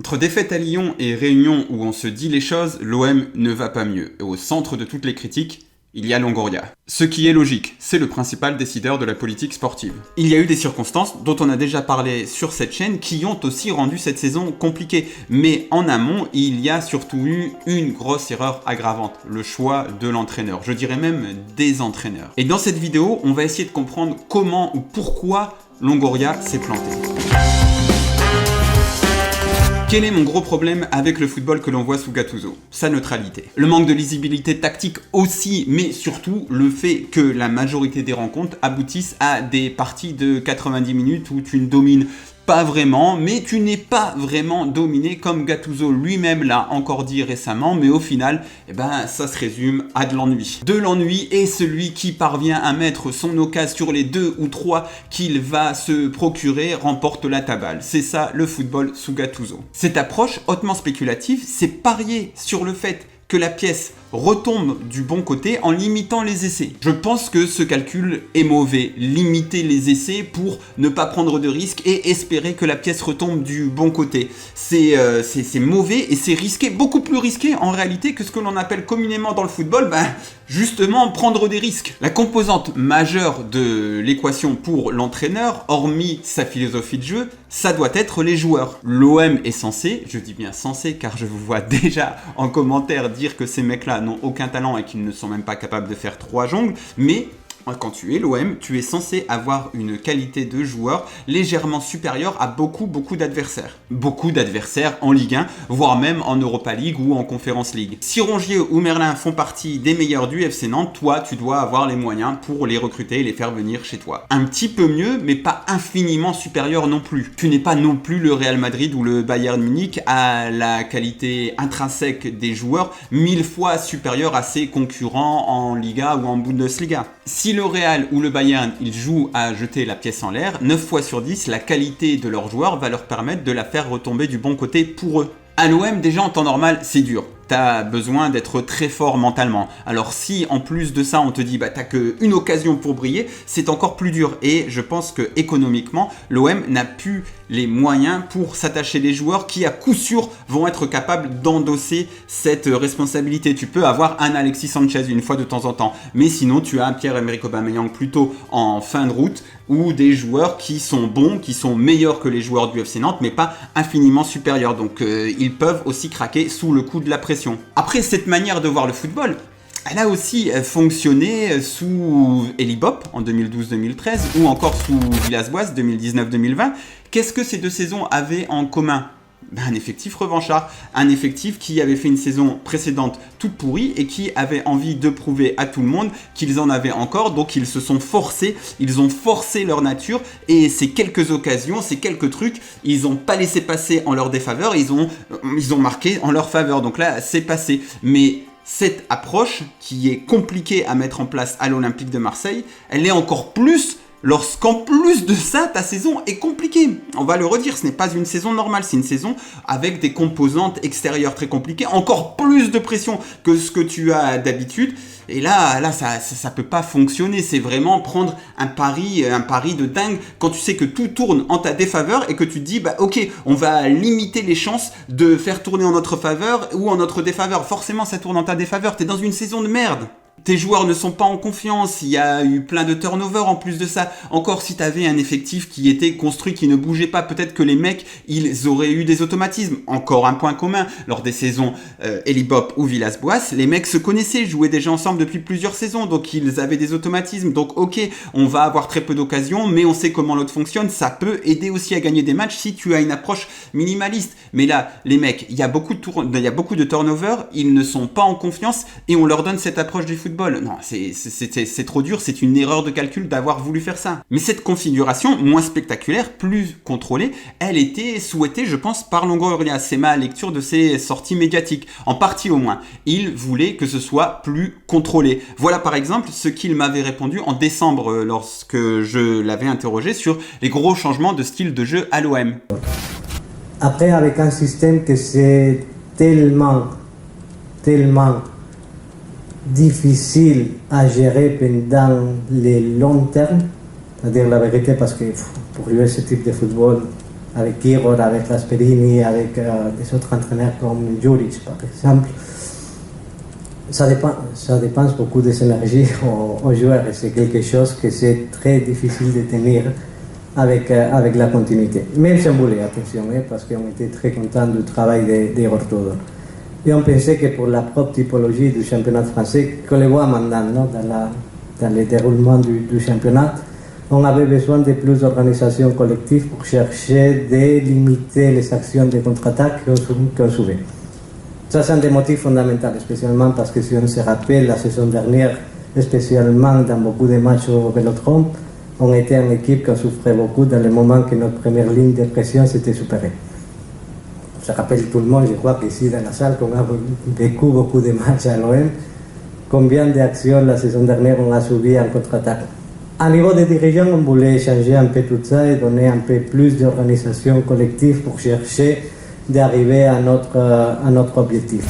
Entre défaite à Lyon et Réunion où on se dit les choses, l'OM ne va pas mieux. Et au centre de toutes les critiques, il y a Longoria. Ce qui est logique, c'est le principal décideur de la politique sportive. Il y a eu des circonstances dont on a déjà parlé sur cette chaîne qui ont aussi rendu cette saison compliquée. Mais en amont, il y a surtout eu une grosse erreur aggravante, le choix de l'entraîneur. Je dirais même des entraîneurs. Et dans cette vidéo, on va essayer de comprendre comment ou pourquoi Longoria s'est planté. Quel est mon gros problème avec le football que l'on voit sous Gattuso? Sa neutralité. Le manque de lisibilité tactique aussi, mais surtout le fait que la majorité des rencontres aboutissent à des parties de 90 minutes où tu ne domines pas vraiment, mais tu n'es pas vraiment dominé comme Gattuso lui-même l'a encore dit récemment, mais au final, ça se résume à de l'ennui. De l'ennui, et celui qui parvient à mettre son occasion sur les 2 ou 3 qu'il va se procurer remporte la tabale. C'est ça le football sous Gattuso. Cette approche hautement spéculative, c'est parier sur le fait que la pièce retombe du bon côté en limitant les essais. Je pense que ce calcul est mauvais. Limiter les essais pour ne pas prendre de risques et espérer que la pièce retombe du bon côté. C'est mauvais et c'est risqué, beaucoup plus risqué en réalité que ce que l'on appelle communément dans le football, justement prendre des risques. La composante majeure de l'équation pour l'entraîneur, hormis sa philosophie de jeu, ça doit être les joueurs. L'OM est censé, je dis bien censé car je vous vois déjà en commentaire dire que ces mecs-là n'ont aucun talent et qu'ils ne sont même pas capables de faire 3 jongles, mais quand tu es l'OM, tu es censé avoir une qualité de joueur légèrement supérieure à beaucoup d'adversaires. Beaucoup d'adversaires en Ligue 1, voire même en Europa League ou en Conference League. Si Rongier ou Merlin font partie des meilleurs du FC Nantes, toi, tu dois avoir les moyens pour les recruter et les faire venir chez toi. Un petit peu mieux, mais pas infiniment supérieur non plus. Tu n'es pas non plus le Real Madrid ou le Bayern Munich à la qualité intrinsèque des joueurs 1000 fois supérieure à ses concurrents en Liga ou en Bundesliga. Si le Real ou le Bayern, ils jouent à jeter la pièce en l'air, 9 fois sur 10, la qualité de leurs joueurs va leur permettre de la faire retomber du bon côté pour eux. À l'OM, déjà en temps normal, c'est dur. T'as besoin d'être très fort mentalement. Alors si en plus de ça on te dit t'as qu'une occasion pour briller, c'est encore plus dur. Et je pense que économiquement, l'OM n'a plus les moyens pour s'attacher des joueurs qui à coup sûr vont être capables d'endosser cette responsabilité. Tu peux avoir un Alexis Sanchez une fois de temps en temps, mais sinon tu as un Pierre-Emerick Aubameyang plutôt en fin de route ou des joueurs qui sont bons, qui sont meilleurs que les joueurs du FC Nantes, mais pas infiniment supérieurs. Donc ils peuvent aussi craquer sous le coup de la pression. Après, cette manière de voir le football, elle a aussi fonctionné sous Elie Bopp en 2012-2013 ou encore sous Villas-Boas 2019-2020. Qu'est-ce que ces deux saisons avaient en commun ? Un effectif revanchard, un effectif qui avait fait une saison précédente toute pourrie et qui avait envie de prouver à tout le monde qu'ils en avaient encore, donc ils se sont forcés, ils ont forcé leur nature et ces quelques occasions, ces quelques trucs, ils n'ont pas laissé passer en leur défaveur, ils ont marqué en leur faveur, donc là c'est passé. Mais cette approche qui est compliquée à mettre en place à l'Olympique de Marseille, elle est encore plus lorsqu'en plus de ça, ta saison est compliquée. On va le redire, ce n'est pas une saison normale, c'est une saison avec des composantes extérieures très compliquées, encore plus de pression que ce que tu as d'habitude. Et là, ça peut pas fonctionner. C'est vraiment prendre un pari de dingue quand tu sais que tout tourne en ta défaveur et que tu te dis, ok, on va limiter les chances de faire tourner en notre faveur ou en notre défaveur. Forcément, ça tourne en ta défaveur. T'es dans une saison de merde. Tes joueurs ne sont pas en confiance, il y a eu plein de turnover en plus de ça. Encore si tu avais un effectif qui était construit, qui ne bougeait pas, peut-être que les mecs, ils auraient eu des automatismes. Encore un point commun, lors des saisons Elie Bopp ou Villas-Boas, les mecs se connaissaient, jouaient déjà ensemble depuis plusieurs saisons, donc ils avaient des automatismes. Donc ok, on va avoir très peu d'occasions, mais on sait comment l'autre fonctionne, ça peut aider aussi à gagner des matchs si tu as une approche minimaliste. Mais là, les mecs, il y a beaucoup de turnover, ils ne sont pas en confiance et on leur donne cette approche du football. Non, c'est trop dur, c'est une erreur de calcul d'avoir voulu faire ça. Mais cette configuration, moins spectaculaire, plus contrôlée, elle était souhaitée, je pense, par Longoria. C'est ma lecture de ses sorties médiatiques, en partie au moins. Il voulait que ce soit plus contrôlé. Voilà par exemple ce qu'il m'avait répondu en décembre lorsque je l'avais interrogé sur les gros changements de style de jeu à l'OM. Après, avec un système que c'est tellement difficile à gérer pendant les longs termes, c'est-à-dire la vérité, parce que pour jouer ce type de football, avec Igor, avec Gasperini, avec des autres entraîneurs comme Juric par exemple. Ça dépense beaucoup d'énergie aux joueurs et c'est quelque chose que c'est très difficile de tenir avec la continuité. Même sans bouler, attention, parce qu'on était très contents du travail d'Igor Tudor. Et on pensait que pour la propre typologie du championnat français, qu'on le voit maintenant dans le déroulement du championnat, on avait besoin de plus d'organisation collective pour chercher de limiter les actions de contre-attaque qu'on subit. Ça, c'est un des motifs fondamentaux, spécialement parce que si on se rappelle la saison dernière, spécialement dans beaucoup de matchs au Vélodrome, on était une équipe qui souffrait beaucoup dans le moment que notre première ligne de pression s'était supérée. Ça rappelle tout le monde, je crois qu'ici dans la salle, qu'on a vécu beaucoup de matchs à l'OM, combien d'actions la saison dernière on a subi en contre-attaque. À niveau des dirigeants, on voulait changer un peu tout ça et donner un peu plus d'organisation collective pour chercher d'arriver à notre objectif.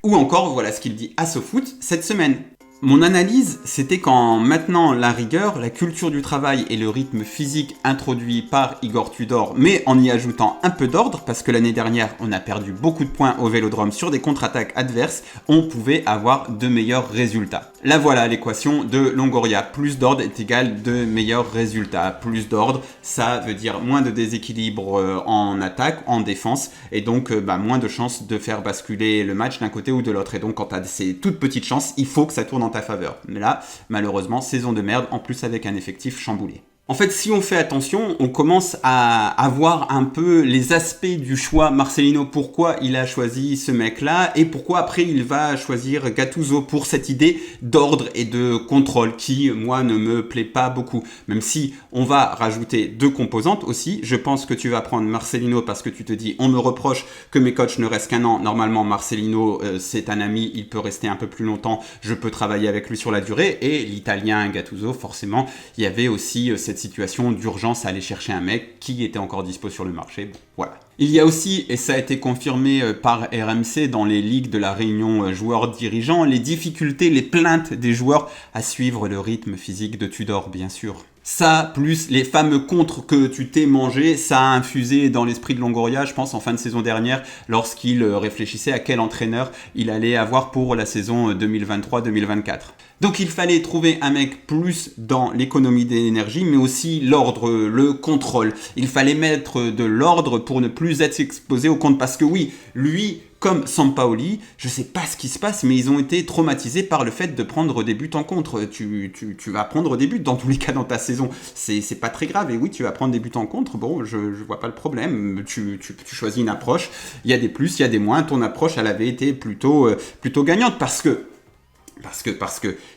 Ou encore, voilà ce qu'il dit à SoFoot cette semaine. Mon analyse, c'était qu'en maintenant la rigueur, la culture du travail et le rythme physique introduit par Igor Tudor, mais en y ajoutant un peu d'ordre, parce que l'année dernière, on a perdu beaucoup de points au Vélodrome sur des contre-attaques adverses, on pouvait avoir de meilleurs résultats. Là voilà l'équation de Longoria. Plus d'ordre est égal de meilleurs résultats. Plus d'ordre, ça veut dire moins de déséquilibre en attaque, en défense, et donc moins de chances de faire basculer le match d'un côté ou de l'autre. Et donc quand tu as ces toutes petites chances, il faut que ça tourne en ta faveur. Mais là, malheureusement, saison de merde, en plus avec un effectif chamboulé. En fait, si on fait attention, on commence à avoir un peu les aspects du choix Marcelino, pourquoi il a choisi ce mec-là et pourquoi après il va choisir Gattuso pour cette idée d'ordre et de contrôle qui, moi, ne me plaît pas beaucoup. Même si on va rajouter deux composantes aussi, je pense que tu vas prendre Marcelino parce que tu te dis, on me reproche que mes coachs ne restent qu'un an. Normalement, Marcelino, c'est un ami, il peut rester un peu plus longtemps, je peux travailler avec lui sur la durée. Et l'Italien Gattuso, forcément, il y avait aussi cette situation d'urgence à aller chercher un mec qui était encore dispo sur le marché. Bon, voilà. Il y a aussi, et ça a été confirmé par RMC dans les ligues de la réunion joueurs-dirigeants, les difficultés, les plaintes des joueurs à suivre le rythme physique de Tudor, bien sûr. Ça, plus les fameux contres que tu t'es mangé, ça a infusé dans l'esprit de Longoria, je pense, en fin de saison dernière, lorsqu'il réfléchissait à quel entraîneur il allait avoir pour la saison 2023-2024. Donc il fallait trouver un mec plus dans l'économie d'énergie, mais aussi l'ordre, le contrôle. Il fallait mettre de l'ordre pour ne plus être exposé au contre. Parce que oui, lui, comme Sampaoli, je sais pas ce qui se passe, mais ils ont été traumatisés par le fait de prendre des buts en contre. Tu vas prendre des buts dans tous les cas dans ta saison. C'est pas très grave. Et oui, tu vas prendre des buts en contre. Bon, je vois pas le problème. Tu choisis une approche. Il y a des plus, il y a des moins. Ton approche, elle avait été plutôt gagnante parce que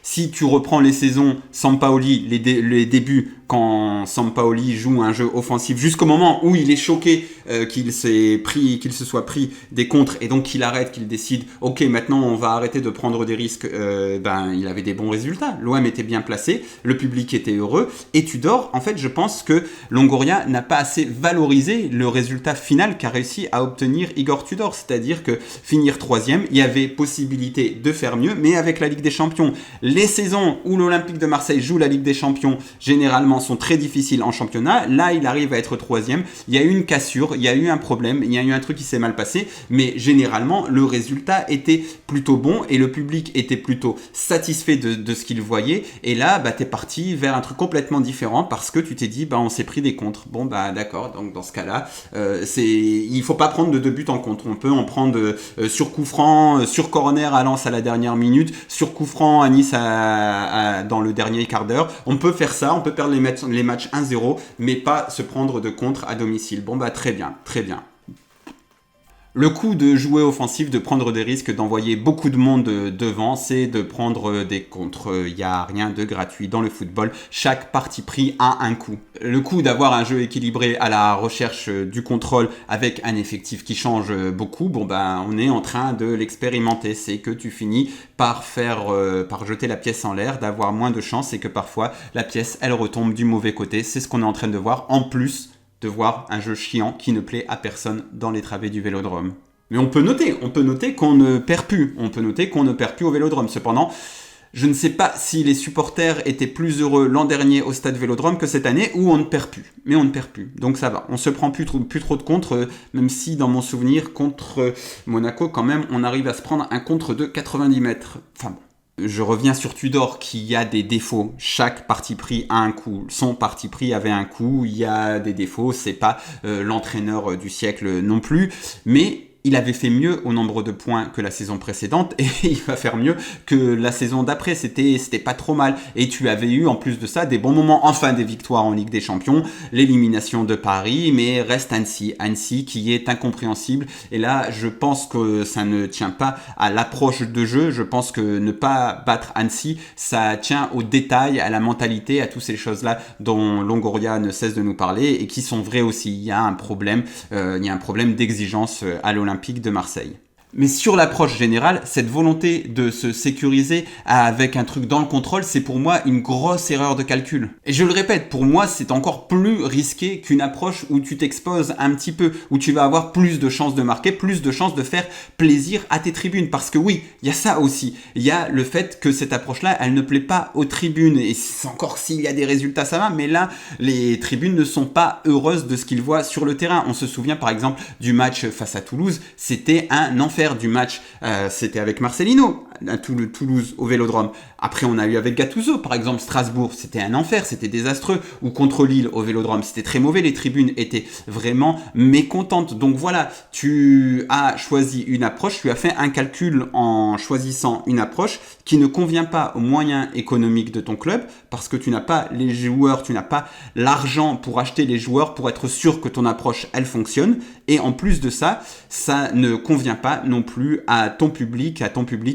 si tu reprends les saisons Sampaoli, les débuts, quand Sampaoli joue un jeu offensif jusqu'au moment où il est choqué qu'il se soit pris des contres et donc qu'il arrête, qu'il décide ok maintenant on va arrêter de prendre des risques, il avait des bons résultats, l'OM était bien placé, le public était heureux et Tudor, en fait je pense que Longoria n'a pas assez valorisé le résultat final qu'a réussi à obtenir Igor Tudor, c'est-à-dire que finir 3e, il y avait possibilité de faire mieux, mais avec la Ligue des Champions, les saisons où l'Olympique de Marseille joue la Ligue des Champions généralement sont très difficiles en championnat. Là, il arrive à être 3e. Il y a eu une cassure, il y a eu un problème, il y a eu un truc qui s'est mal passé, mais généralement, le résultat était plutôt bon et le public était plutôt satisfait de ce qu'il voyait. Et là, t'es parti vers un truc complètement différent parce que tu t'es dit, on s'est pris des contres. Bon, d'accord. Donc, dans ce cas-là, il faut pas prendre de 2 buts en contre. On peut en prendre sur coup franc, sur corner à Lens à la dernière minute, sur coup franc à Nice dans le dernier quart d'heure. On peut faire ça, on peut perdre les matchs 1-0, mais pas se prendre de contre à domicile. Bon très bien, très bien. Le coup de jouer offensif, de prendre des risques, d'envoyer beaucoup de monde devant, c'est de prendre des contres. Il n'y a rien de gratuit dans le football. Chaque parti pris a un coût. Le coup d'avoir un jeu équilibré à la recherche du contrôle avec un effectif qui change beaucoup, on est en train de l'expérimenter. C'est que tu finis par jeter la pièce en l'air, d'avoir moins de chance et que parfois la pièce, elle retombe du mauvais côté. C'est ce qu'on est en train de voir en plus de voir un jeu chiant qui ne plaît à personne dans les travées du Vélodrome. Mais on peut noter qu'on ne perd plus. On peut noter qu'on ne perd plus au Vélodrome. Cependant, Je ne sais pas si les supporters étaient plus heureux l'an dernier au stade Vélodrome que cette année, où on ne perd plus. Mais on ne perd plus. Donc ça va. On se prend plus trop de contre, même si dans mon souvenir, contre Monaco, quand même, on arrive à se prendre un contre de 90 mètres. Enfin bon. Je reviens sur Tudor qui a des défauts. Chaque parti pris a un coup. Son parti pris avait un coup. Il y a des défauts. C'est pas l'entraîneur du siècle non plus. Mais il avait fait mieux au nombre de points que la saison précédente et il va faire mieux que la saison d'après. C'était pas trop mal. Et tu avais eu en plus de ça des bons moments. Enfin des victoires en Ligue des Champions, l'élimination de Paris, mais reste Annecy. Annecy qui est incompréhensible. Et là, je pense que ça ne tient pas à l'approche de jeu. Je pense que ne pas battre Annecy, ça tient aux détails, à la mentalité, à toutes ces choses-là dont Longoria ne cesse de nous parler et qui sont vraies aussi. Il y a un problème d'exigence à l'Olympique de Marseille. Mais sur l'approche générale, cette volonté de se sécuriser avec un truc dans le contrôle, c'est pour moi une grosse erreur de calcul. Et je le répète, pour moi, c'est encore plus risqué qu'une approche où tu t'exposes un petit peu, où tu vas avoir plus de chances de marquer, plus de chances de faire plaisir à tes tribunes. Parce que oui, il y a ça aussi. Il y a le fait que cette approche-là, elle ne plaît pas aux tribunes. Et c'est encore s'il y a des résultats, ça va. Mais là, les tribunes ne sont pas heureuses de ce qu'ils voient sur le terrain. On se souvient par exemple du match face à Toulouse. C'était un enfer. Du match, c'était avec Marcelino à Toulouse au Vélodrome. Après on a eu avec Gattuso par exemple Strasbourg, c'était un enfer, c'était désastreux. Ou contre Lille au Vélodrome, c'était très mauvais, les tribunes étaient vraiment mécontentes. Donc voilà, tu as choisi une approche, tu as fait un calcul en choisissant une approche qui ne convient pas aux moyens économiques de ton club parce que tu n'as pas les joueurs, tu n'as pas l'argent pour acheter les joueurs pour être sûr que ton approche elle fonctionne. Et en plus de ça, ça ne convient pas non plus à ton public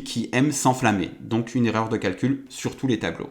qui aime s'enflammer. Donc une erreur de calcul sur tous les tableaux.